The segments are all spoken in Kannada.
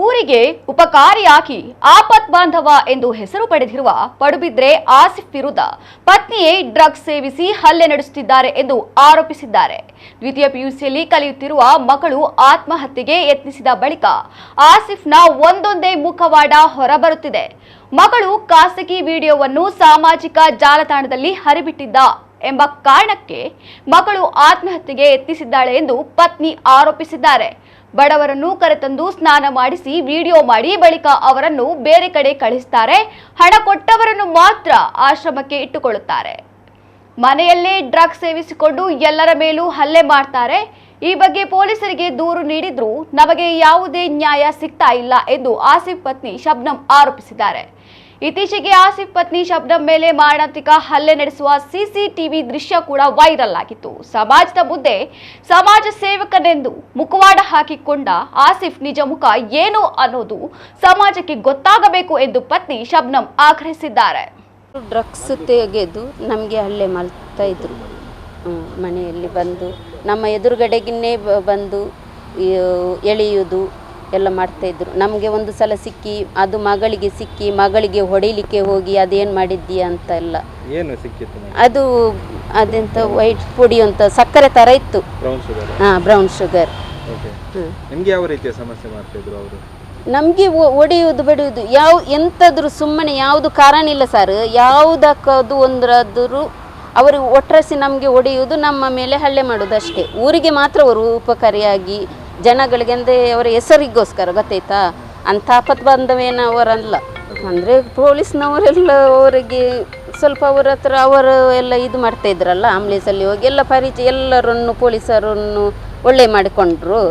ಊರಿಗೆ ಉಪಕಾರಿಯಾಗಿ ಆಪತ್ ಬಾಂಧವ ಎಂದು ಹೆಸರು ಪಡೆದಿರುವ ಪಡುಬಿದ್ರೆ ಆಸಿಫ್ ವಿರುದ್ಧ ಪತ್ನಿಯೇ ಡ್ರಗ್ಸ್ ಸೇವಿಸಿ ಹಲ್ಲೆ ನಡೆಸುತ್ತಿದ್ದಾರೆ ಎಂದು ಆರೋಪಿಸಿದ್ದಾರೆ. ದ್ವಿತೀಯ ಪಿಯುಸಿಯಲ್ಲಿ ಕಲಿಯುತ್ತಿರುವ ಮಗಳು ಆತ್ಮಹತ್ಯೆಗೆ ಯತ್ನಿಸಿದ ಬಳಿಕ ಆಸಿಫ್ನ ಒಂದೊಂದೇ ಮುಖವಾಡ ಹೊರಬರುತ್ತಿದೆ. ಮಗಳು ಖಾಸಗಿ ವಿಡಿಯೋವನ್ನು ಸಾಮಾಜಿಕ ಜಾಲತಾಣದಲ್ಲಿ ಹರಿಬಿಟ್ಟಿದ್ದ ಎಂಬ ಕಾರಣಕ್ಕೆ ಮಗಳು ಆತ್ಮಹತ್ಯೆಗೆ ಯತ್ನಿಸಿದ್ದಾಳೆ ಎಂದು ಪತ್ನಿ ಆರೋಪಿಸಿದ್ದಾರೆ. ಬಡವರನ್ನು ಕರೆತಂದು ಸ್ನಾನ ಮಾಡಿಸಿ ವಿಡಿಯೋ ಮಾಡಿ ಬಳಿಕ ಅವರನ್ನು ಬೇರೆ ಕಡೆ ಕಳಿಸುತ್ತಾರೆ. ಹಣ ಕೊಟ್ಟವರನ್ನು ಮಾತ್ರ ಆಶ್ರಮಕ್ಕೆ ಇಟ್ಟುಕೊಳ್ಳುತ್ತಾರೆ. ಮನೆಯಲ್ಲೇ ಡ್ರಗ್ಸ್ ಸೇವಿಸಿಕೊಂಡು ಎಲ್ಲರ ಮೇಲೂ ಹಲ್ಲೆ ಮಾಡ್ತಾರೆ. ಈ ಬಗ್ಗೆ ಪೊಲೀಸರಿಗೆ ದೂರು ನೀಡಿದ್ರೂ ನಮಗೆ ಯಾವುದೇ ನ್ಯಾಯ ಸಿಗ್ತಾ ಇಲ್ಲ ಎಂದು ಆಸಿಫ್ ಪತ್ನಿ ಶಬ್ನಂ ಆರೋಪಿಸಿದ್ದಾರೆ. ಇತ್ತೀಚೆಗೆ ಆಸಿಫ್ ಪತ್ನಿ ಶಬ್ನಂ ಮೇಲೆ ಮಾರಣಾಂತಿಕ ಹಲ್ಲೆ ನಡೆಸುವ ಸಿಸಿಟಿವಿ ದೃಶ್ಯ ಕೂಡ ವೈರಲ್ ಆಗಿತ್ತು. ಸಮಾಜದ ಮುಂದೆ ಸಮಾಜ ಸೇವಕನೆಂದು ಮುಖವಾಡ ಹಾಕಿಕೊಂಡ ಆಸಿಫ್ ನಿಜ ಮುಖ ಏನು ಅನ್ನೋದು ಸಮಾಜಕ್ಕೆ ಗೊತ್ತಾಗಬೇಕು ಎಂದು ಪತ್ನಿ ಶಬ್ನಂ ಆಗ್ರಹಿಸಿದ್ದಾರೆ. ಡ್ರಗ್ಸ್ ತೆಗೆದು ನಮಗೆ ಹಲ್ಲೆ ಮಾಡ್ತಾ ಇದ್ರು. ಮನೆಯಲ್ಲಿ ಬಂದು ನಮ್ಮ ಎದುರುಗಡೆಗಿನ್ನೇ ಬಂದು ಎಳೆಯುವುದು ಎಲ್ಲ ಮಾಡ್ತಾಯಿದ್ರು. ನಮಗೆ ಒಂದು ಸಲ ಸಿಕ್ಕಿ ಅದು ಮಗಳಿಗೆ ಸಿಕ್ಕಿ ಮಗಳಿಗೆ ಹೊಡಿಲಿಕ್ಕೆ ಹೋಗಿ ಅದೇನು ಮಾಡಿದ್ದೀಯ ಅಂತ ಎಲ್ಲ ಏನು ಸಿಕ್ಕಿತ್ತು? ಅದು ಅದೆಂತ ವೈಟ್ ಪುಡಿ ಅಂತ ಸಕ್ಕರೆ ಥರ ಇತ್ತು. Brown sugar. ನಿಮಗೆ ಯಾವ ರೀತಿಯ ಸಮಸ್ಯೆ ಮಾಡ್ತಿದ್ರು ಅವರು? ನಮಗೆ ಒಡೆಯುವುದು ಬಡಿಯುವುದು ಎಂತಾದರೂ ಸುಮ್ಮನೆ ಯಾವುದು ಕಾರಣ ಇಲ್ಲ ಸರ್. ಯಾವುದಕ್ಕದು ಒಂದರಾದರೂ ಅವರು ಒಟ್ಟಾಸಿ ನಮಗೆ ಒಡೆಯುವುದು, ನಮ್ಮ ಮೇಲೆ ಹಲ್ಲೆ ಮಾಡೋದು ಅಷ್ಟೇ. ಊರಿಗೆ ಮಾತ್ರ ಅವರು ಉಪಕಾರಿಯಾಗಿ ಜನಗಳಿಗೆ ಅಂದರೆ ಅವರ ಹೆಸರಿಗೋಸ್ಕರ ಗೊತ್ತಾಯ್ತಾ, ಅಂಥ ಆಪತ್ ಬಾಂಧವೇನವರಲ್ಲ. ಅಂದರೆ ಪೊಲೀಸ್ನವರೆಲ್ಲ ಅವರಿಗೆ ಸ್ವಲ್ಪ ಅವರ ಹತ್ರ ಅವರು ಎಲ್ಲ ಇದು ಮಾಡ್ತಾಯಿದ್ರಲ್ಲ, ಆಂಬುಲೆನ್ಸಲ್ಲಿ ಹೋಗಿ ಎಲ್ಲ ಪರಿಚಯ ಎಲ್ಲರನ್ನು ಪೊಲೀಸರನ್ನು ಒಳ್ಳೆ ಮಾಡಿಕೊಂಡ್ರು.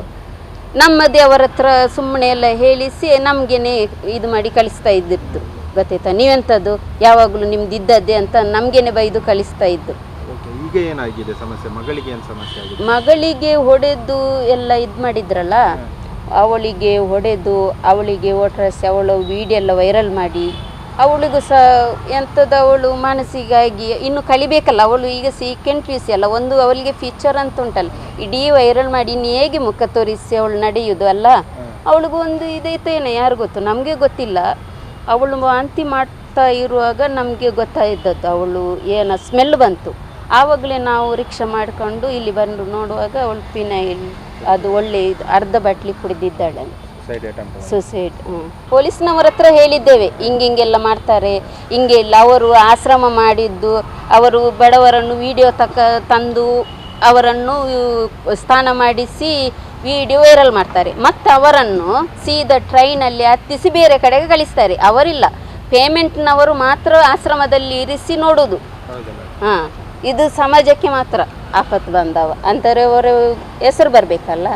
ನಮ್ಮದೇ ಅವರ ಹತ್ರ ಸುಮ್ಮನೆ ಎಲ್ಲ ಹೇಳಿಸಿ ನಮಗೇನೆ ಇದು ಮಾಡಿ ಕಳಿಸ್ತಾ ಇದ್ದಿತ್ತು ಗೊತ್ತಾಯ್ತಾ. ನೀವೆಂಥದ್ದು ಯಾವಾಗಲೂ ನಿಮ್ದು ಇದ್ದದ್ದೇ ಅಂತ ನಮಗೇನೆ ಬೈದು ಕಳಿಸ್ತಾ ಇದ್ದು. ಈಗ ಏನಾಗಿದೆ ಸಮಸ್ಯೆ? ಮಗಳಿಗೆ ಏನು ಸಮಸ್ಯೆ ಆಗಿದೆ? ಮಗಳಿಗೆ ಹೊಡೆದು ಎಲ್ಲ ಇದು ಮಾಡಿದ್ರಲ್ಲ, ಅವಳಿಗೆ ಹೊಡೆದು ಅವಳಿಗೆ ಒಟ್ರಾಸಿ ಅವಳು ವಿಡಿಯೋ ಎಲ್ಲ ವೈರಲ್ ಮಾಡಿ ಅವಳಿಗೂ ಸಹ ಎಂಥದ್ದು ಅವಳು ಮಾನಸಿಕವಾಗಿ ಇನ್ನು ಕಲಿಬೇಕಲ್ಲ. ಅವಳು ಈಗ ಸೆಕೆಂಡ್ PUC ಅಲ್ಲ, ಒಂದು ಅವಳಿಗೆ ಫ್ಯೂಚರ್ ಅಂತ ಉಂಟಲ್ಲ, ಇಡೀ ವೈರಲ್ ಮಾಡಿ ಇನ್ನು ಹೇಗೆ ಮುಖ ತೋರಿಸಿ ಅವಳು ನಡೆಯುವುದು ಅಲ್ಲ. ಅವಳಿಗೂ ಒಂದು ಇದೈತೇನೆ ಯಾರು ಗೊತ್ತು, ನಮಗೆ ಗೊತ್ತಿಲ್ಲ. ಅವಳು ವಾಂತಿ ಮಾಡ್ತಾ ಇರುವಾಗ ನಮಗೆ ಗೊತ್ತಾಯಿದ್ದದ್ದು ಅವಳು ಏನೋ ಸ್ಮೆಲ್ ಬಂತು. ಆವಾಗಲೇ ನಾವು ರಿಕ್ಷಾ ಮಾಡಿಕೊಂಡು ಇಲ್ಲಿ ಬಂದು ನೋಡುವಾಗ ಅವಳು ಪಿನೈಲ್ ಅದು ಒಳ್ಳೆ ಅರ್ಧ ಬಾಟ್ಲಿ ಕುಡಿದಿದ್ದಾಳೆ ಅಂತ. ಸುಸೈಡ್. ಪೊಲೀಸ್ನವರ ಹತ್ರ ಹೇಳಿದ್ದೇವೆ, ಹಿಂಗೆಲ್ಲ ಮಾಡ್ತಾರೆ, ಹಿಂಗೆ ಇಲ್ಲ. ಅವರು ಆಶ್ರಮ ಮಾಡಿದ್ದು, ಅವರು ಬಡವರನ್ನು ವಿಡಿಯೋ ತಂದು ಅವರನ್ನು ಸ್ನಾನ ಮಾಡಿಸಿ ವಿಡಿಯೋ ವೈರಲ್ ಮಾಡ್ತಾರೆ. ಮತ್ತು ಅವರನ್ನು ಸೀದಾ ಟ್ರೈನಲ್ಲಿ ಹತ್ತಿಸಿ ಬೇರೆ ಕಡೆಗೆ ಕಳಿಸ್ತಾರೆ. ಅವರಿಲ್ಲ, ಪೇಮೆಂಟ್ನವರು ಮಾತ್ರ ಆಶ್ರಮದಲ್ಲಿ ಇರಿಸಿ ನೋಡೋದು. ಹಾಂ, ಇದು ಸಮಾಜಕ್ಕೆ ಮಾತ್ರ ಆಪತ್ತು ಬಾಂಧವ ಅಂತಾರೆ. ಅವರ ಹೆಸರು ಬರಬೇಕಲ್ಲ.